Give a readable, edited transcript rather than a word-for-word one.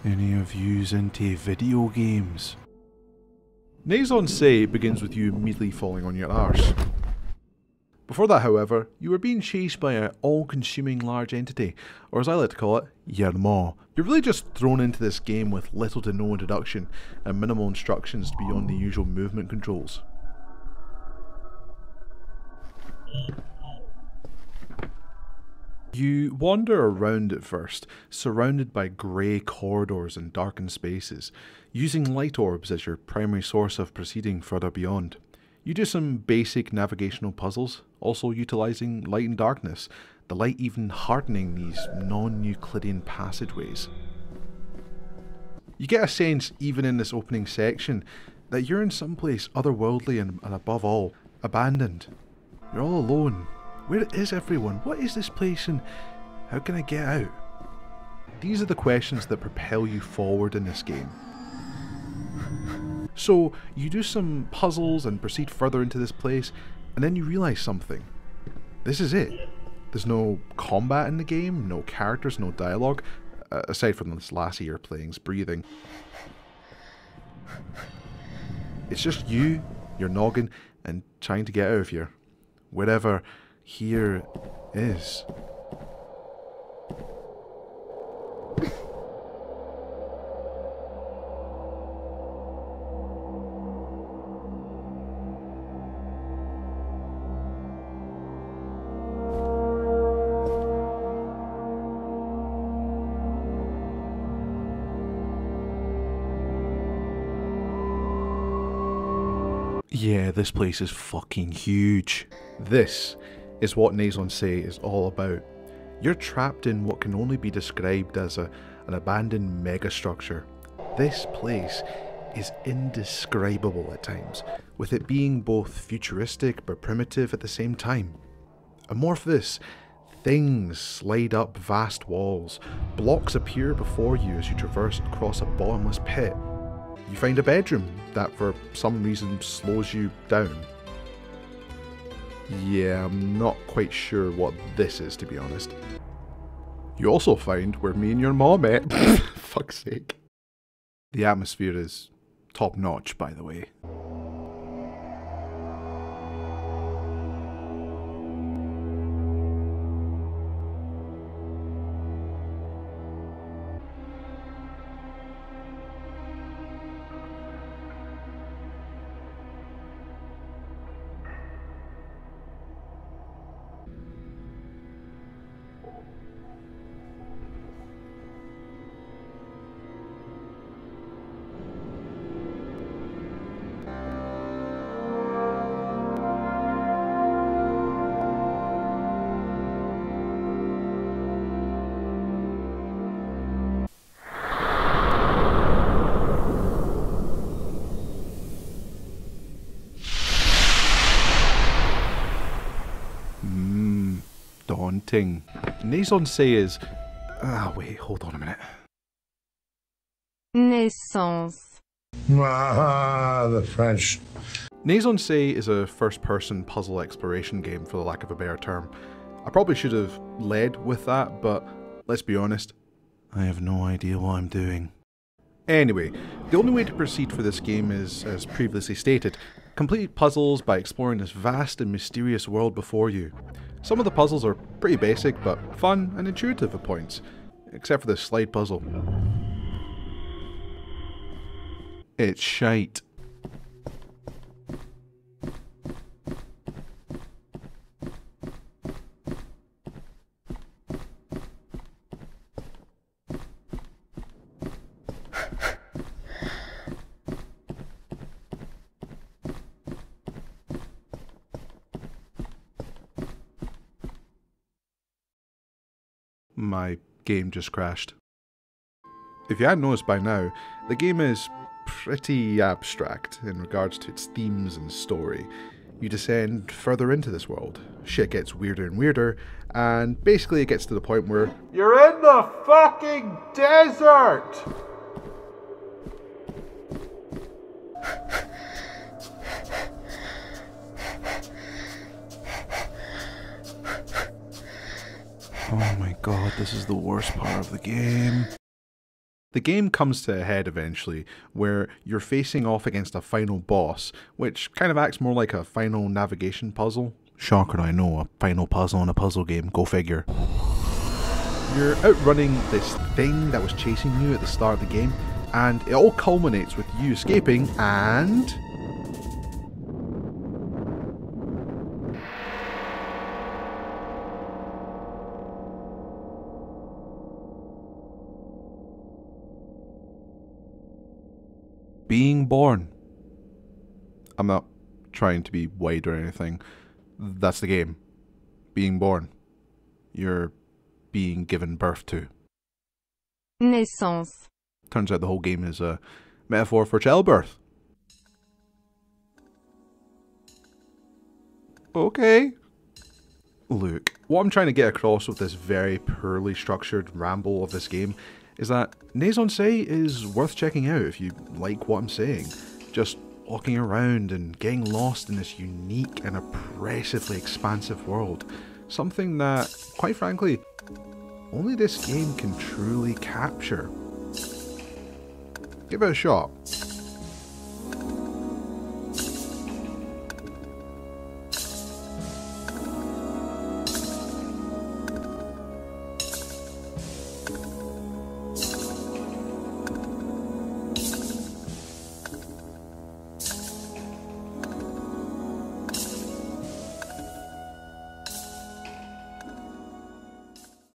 Any of yous into video games? NaissanceE begins with you immediately falling on your arse. Before that, however, you are being chased by an all-consuming large entity, or as I like to call it, your maw. You're really just thrown into this game with little to no introduction and minimal instructions beyond the usual movement controls. You wander around at first, surrounded by grey corridors and darkened spaces, using light orbs as your primary source of proceeding further beyond. You do some basic navigational puzzles, also utilising light and darkness, the light even hardening these non-Euclidean passageways. You get a sense, even in this opening section, that you're in some place otherworldly and above all, abandoned. You're all alone. Where is everyone? What is this place and how can I get out? These are the questions that propel you forward in this game. So you do some puzzles and proceed further into this place, and then you realise something. This is it. There's no combat in the game, no characters, no dialogue, aside from this lassie you're playing's breathing. It's just you, your noggin, and trying to get out of here. Wherever here is. Yeah, this place is fucking huge. This is what NaissanceE is all about. You're trapped in what can only be described as an abandoned megastructure. This place is indescribable at times, with it being both futuristic but primitive at the same time. Amorphous things slide up vast walls, blocks appear before you as you traverse across a bottomless pit. You find a bedroom that for some reason slows you down. Yeah, I'm not quite sure what this is, to be honest. You also find where me and your mom met. Fuck's sake. The atmosphere is top notch, by the way. Daunting. NaissanceE is... wait, hold on a minute. Naissance. Ah, the French. NaissanceE is a first-person puzzle exploration game, for the lack of a better term. I probably should have led with that, but let's be honest, I have no idea what I'm doing. Anyway, the only way to proceed for this game is, as previously stated, complete puzzles by exploring this vast and mysterious world before you. Some of the puzzles are pretty basic, but fun and intuitive at points, except for this slide puzzle. It's shite. My game just crashed. If you hadn't noticed by now, the game is pretty abstract in regards to its themes and story. You descend further into this world, shit gets weirder and weirder, and basically it gets to the point where you're in the fucking desert! Oh my god, this is the worst part of the game. The game comes to a head eventually, where you're facing off against a final boss, which kind of acts more like a final navigation puzzle. Shocker, I know, a final puzzle in a puzzle game, go figure. You're outrunning this thing that was chasing you at the start of the game, and it all culminates with you escaping and... being born. I'm not trying to be wide or anything. That's the game. Being born. You're being given birth to. Naissance. Turns out the whole game is a metaphor for childbirth. Okay. Look, what I'm trying to get across with this very poorly structured ramble of this game is that NaissanceE is worth checking out if you like what I'm saying. Just walking around and getting lost in this unique and oppressively expansive world. Something that, quite frankly, only this game can truly capture. Give it a shot.